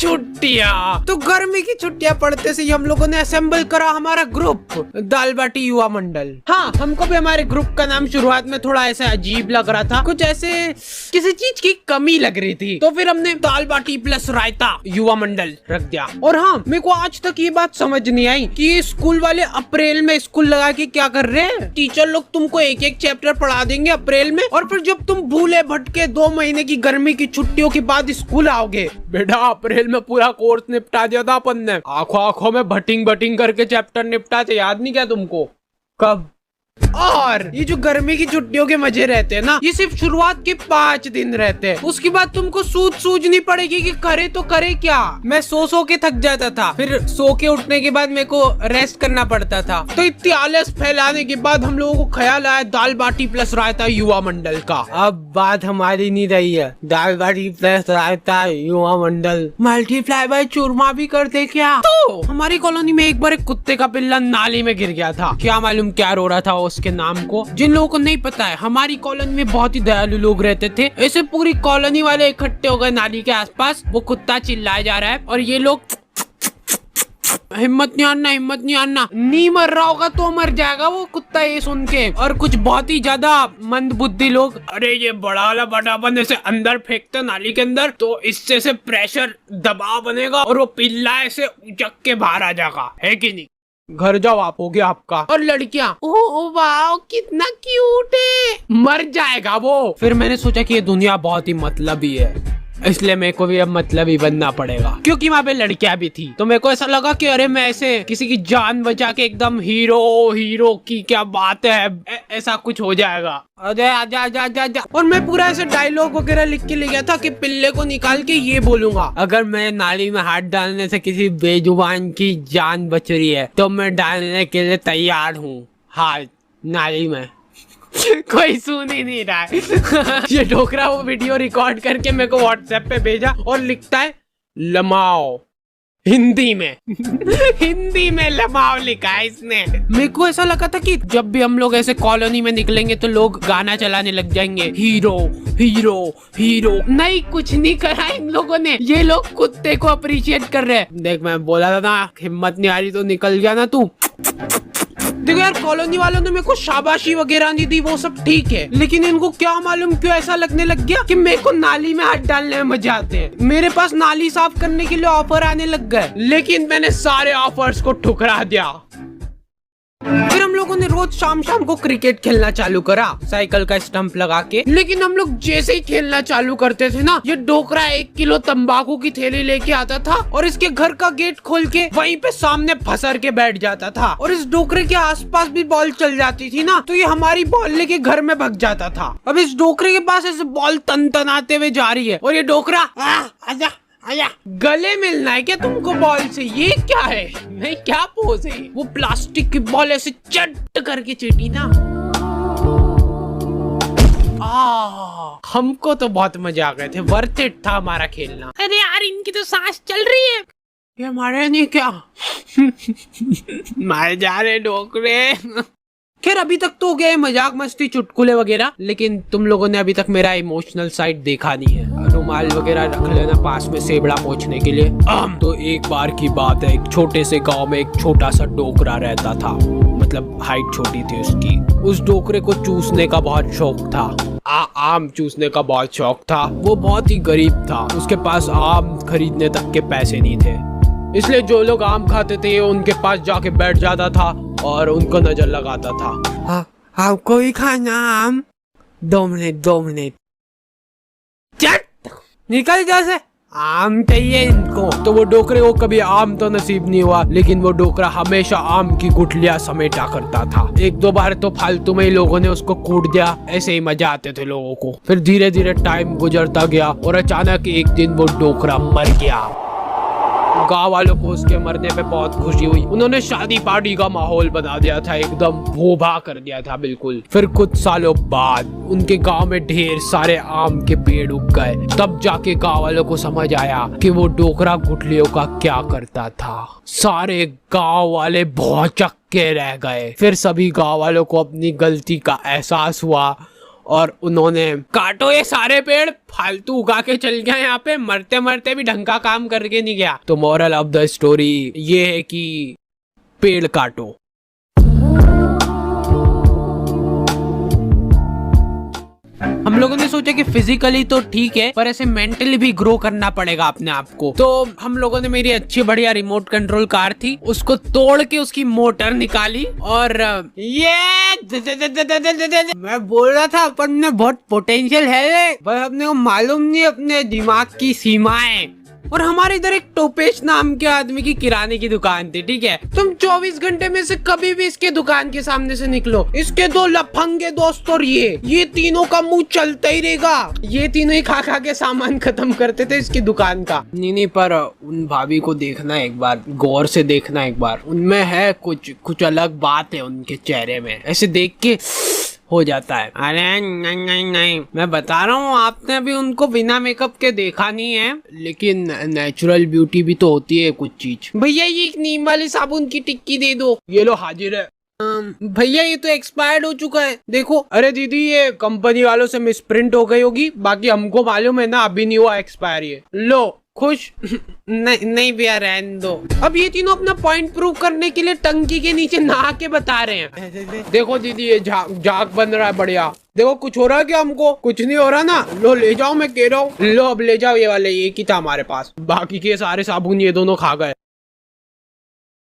छुट्टियाँ। तो गर्मी की छुट्टियाँ पड़ते से हम लोगों ने असेंबल करा हमारा ग्रुप दाल बाटी युवा मंडल। हाँ, हमको भी हमारे ग्रुप का नाम शुरुआत में थोड़ा ऐसा अजीब लग रहा था, कुछ ऐसे किसी चीज की कमी लग रही थी, तो फिर हमने दाल बाटी प्लस रायता युवा मंडल रख दिया। और हाँ, मेरे को आज तक ये बात समझ नहीं आई कि ये स्कूल वाले अप्रैल में स्कूल लगा के क्या कर रहे हैं। टीचर लोग तुमको एक एक चैप्टर पढ़ा देंगे अप्रैल में, और फिर जब तुम भूले भटके 2 महीने की गर्मी की छुट्टियों के बाद स्कूल आओगे। बेटा, अप्रैल में पूरा कोर्स निपटा दिया था अपन ने, आंखों आंखों में भटिंग भटिंग करके चैप्टर निपटा थे, याद नहीं क्या तुमको? कब? और ये जो गर्मी की छुट्टियों के मजे रहते हैं ना, ये सिर्फ शुरुआत के 5 दिन रहते हैं। उसके बाद तुमको सूझनी पड़ेगी कि करे तो करे क्या। मैं सो के थक जाता था, फिर सो के उठने के बाद मेरे को रेस्ट करना पड़ता था। तो इतनी आलस फैलाने के बाद हम लोगों को ख्याल आया दाल बाटी प्लस रायता युवा मंडल का। अब बात हमारी नहीं रही है, दाल बाटी प्लस रायता युवा मंडल मल्टीप्लाई बाय चूरमा भी कर दे क्या? तो हमारी कॉलोनी में एक बार एक कुत्ते का पिल्ला नाली में गिर गया था। क्या मालूम क्या रो रहा था उसके नाम को। जिन लोगों को नहीं पता है, हमारी कॉलोनी में बहुत ही दयालु लोग रहते थे। ऐसे पूरी कॉलोनी वाले इकट्ठे हो गए नाली के आसपास। वो कुत्ता चिल्लाया जा रहा है और ये लोग हिम्मत नहीं आना, नहीं मर रहा होगा तो मर जाएगा वो कुत्ता, ये सुन के। और कुछ बहुत ही ज्यादा मंद बुद्धि लोग, अरे ये बड़ा वाला बटापन ऐसे अंदर फेंकते नाली के अंदर, तो इससे से प्रेशर दबाव बनेगा और वो पिल्ला ऐसे उचक के बाहर आ जाएगा, है कि नहीं? घर जाओ, आप हो गया आपका। और लड़कियां, ओह वाह कितना क्यूट है, मर जाएगा वो। फिर मैंने सोचा कि ये दुनिया बहुत ही मतलबी है, इसलिए मेरे को भी अब मतलबी बनना पड़ेगा, क्योंकि वहाँ पे लड़कियां भी थी। तो मेरे को ऐसा लगा कि अरे मैं ऐसे किसी की जान बचा के एकदम हीरो की क्या बात है, ऐसा कुछ हो जाएगा। अरे आजा आजा आजा आजा। और मैं पूरा ऐसे डायलॉग वगैरह लिख के ले गया था कि पिल्ले को निकाल के ये बोलूंगा, अगर मैं नाली में हाथ डालने से किसी बेजुबान की जान बच रही है तो मैं डालने के लिए तैयार हूँ हाथ नाली में। कोई सुन ही नहीं रहा है। ये ढोकरा वो वीडियो रिकॉर्ड करके मेरे को व्हाट्सएप पे भेजा और लिखता है लमाओ हिंदी में। हिंदी में लमाओ लिखा है इसने। मेरे को ऐसा लगा था कि जब भी हम लोग ऐसे कॉलोनी में निकलेंगे तो लोग गाना चलाने लग जाएंगे, हीरो हीरो हीरो। नहीं, कुछ नहीं करा इन लोगों ने, ये लोग कुत्ते को अप्रिशिएट कर रहे हैं। देख, मैं बोला था ना, हिम्मत नहीं आ रही तो निकल गया ना तू। देखो यार, कॉलोनी वालों ने मेरे को शाबाशी वगैरह नहीं दी, वो सब ठीक है, लेकिन इनको क्या मालूम क्यों ऐसा लगने लग गया कि मेरे को नाली में हाथ डालने में मजा आते हैं। मेरे पास नाली साफ करने के लिए ऑफर आने लग गए, लेकिन मैंने सारे ऑफर्स को ठुकरा दिया। फिर हम लोगों ने रोज शाम को क्रिकेट खेलना चालू करा, साइकिल का स्टंप लगा के। लेकिन हम लोग जैसे ही खेलना चालू करते थे ना, ये डोकरा 1 किलो तंबाकू की थैली लेके आता था और इसके घर का गेट खोल के वहीं पे सामने फंसर के बैठ जाता था। और इस डोकरे के आसपास भी बॉल चल जाती थी ना, तो ये हमारी बॉल लेके घर में भाग जाता था। अब इस डोकरे के पास ऐसे बॉल तन-तनाते हुए जा रही है और ये डोकरा आजा आया, गले मिलना है क्या तुमको बॉल से? ये क्या है, नहीं क्या पोज है? वो प्लास्टिक की बॉल ऐसे चट करके चीटी ना। हमको तो बहुत मजा आ गए थे, वर्थ इट था हमारा खेलना। अरे यार, इनकी तो सांस चल रही है, ये मारे नहीं क्या? मारे जा रहे डोकरे। खैर, अभी तक तो गए मजाक मस्ती चुटकुले वगैरह, लेकिन तुम लोगों ने अभी तक मेरा इमोशनल साइड देखा नहीं है। रुमाल वगैरह रख लेना पास में सेबड़ा पोंछने के लिए। तो एक बार की बात है, एक छोटे से गांव में एक छोटा सा डोकरा रहता था, मतलब हाइट छोटी थी उसकी। उस डोकरे को चूसने का बहुत शौक था, आम चूसने का बहुत शौक था। वो बहुत ही गरीब था, उसके पास आम खरीदने तक के पैसे नहीं थे, इसलिए जो लोग आम खाते थे उनके पास जाके बैठ जाता था और उनको नजर लगाता था। आपको भी खाना आम? 2 मिनट चट निकल जैसे, आम चाहिए इनको। तो वो डोकरे को कभी आम तो नसीब नहीं हुआ, लेकिन वो डोकरा हमेशा आम की गुठलियां समेटा करता था। 1-2 बार तो फालतू में ही लोगों ने उसको कूट दिया, ऐसे ही मजा आते थे लोगों को। फिर धीरे धीरे टाइम गुजरता गया और अचानक एक दिन वो डोकरा मर गया। गाँव वालों को उसके मरने पे बहुत खुशी हुई, उन्होंने शादी पार्टी का माहौल बना दिया था, एकदम भोभा कर दिया था बिल्कुल। फिर कुछ सालों बाद उनके गांव में ढेर सारे आम के पेड़ उग गए। तब जाके गांव वालों को समझ आया कि वो डोकरा गुठलियों का क्या करता था। सारे गांव वाले भौचक्के रह गए। फिर सभी गांव वालों को अपनी गलती का एहसास हुआ और उन्होंने काटो ये सारे पेड़, फालतू उगा के चल गया यहाँ पे, मरते मरते भी ढंग का काम करके नहीं गया। तो मोरल ऑफ द स्टोरी ये है कि पेड़ काटो। हम लोगों ने सोचा कि फिजिकली तो ठीक है पर ऐसे मेंटली भी ग्रो करना पड़ेगा अपने आप को। तो हम लोगों ने मेरी अच्छी बढ़िया रिमोट कंट्रोल कार थी, उसको तोड़ के उसकी मोटर निकाली और ये मैं बोल रहा था अपन में बहुत पोटेंशियल है, पर अपने को मालूम नहीं अपने दिमाग की सीमाएं। और हमारे इधर एक टोपेश नाम के आदमी की किराने की दुकान थी, ठीक है। तुम 24 घंटे में से कभी भी इसके दुकान के सामने से निकलो, इसके 2 लफंगे दोस्त और ये तीनों का मुंह चलता ही रहेगा। ये तीनों ही खा खा के सामान खत्म करते थे इसकी दुकान का। नहीं पर उन भाभी को देखना एक बार, गौर से देखना एक बार, उनमें है कुछ अलग बात है उनके चेहरे में, ऐसे देख के हो जाता है। अरे नहीं, मैं बता रहा हूँ, आपने अभी उनको बिना मेकअप के देखा नहीं है, लेकिन नेचुरल ब्यूटी भी तो होती है कुछ चीज। भैया ये एक नीम वाली साबुन की टिक्की दे दो। ये लो हाजिर है। भैया ये तो एक्सपायर्ड हो चुका है, देखो। अरे दीदी ये कंपनी वालों से मिसप्रिंट हो गई होगी, बाकी हमको मालूम है ना अभी नहीं हुआ एक्सपायर। ये लो खुश। नहीं भैया रहने दो। अब ये तीनों अपना पॉइंट प्रूव करने के लिए टंकी के नीचे नहा के बता रहे हैं। देखो दीदी ये झाग बन रहा है बढ़िया, देखो कुछ हो रहा है क्या? हमको कुछ नहीं हो रहा ना। लो ले जाओ, मैं कह रहा हूँ, लो अब ले जाओ। ये वाले एक ही था हमारे पास, बाकी के सारे साबुन ये दोनों खा गए।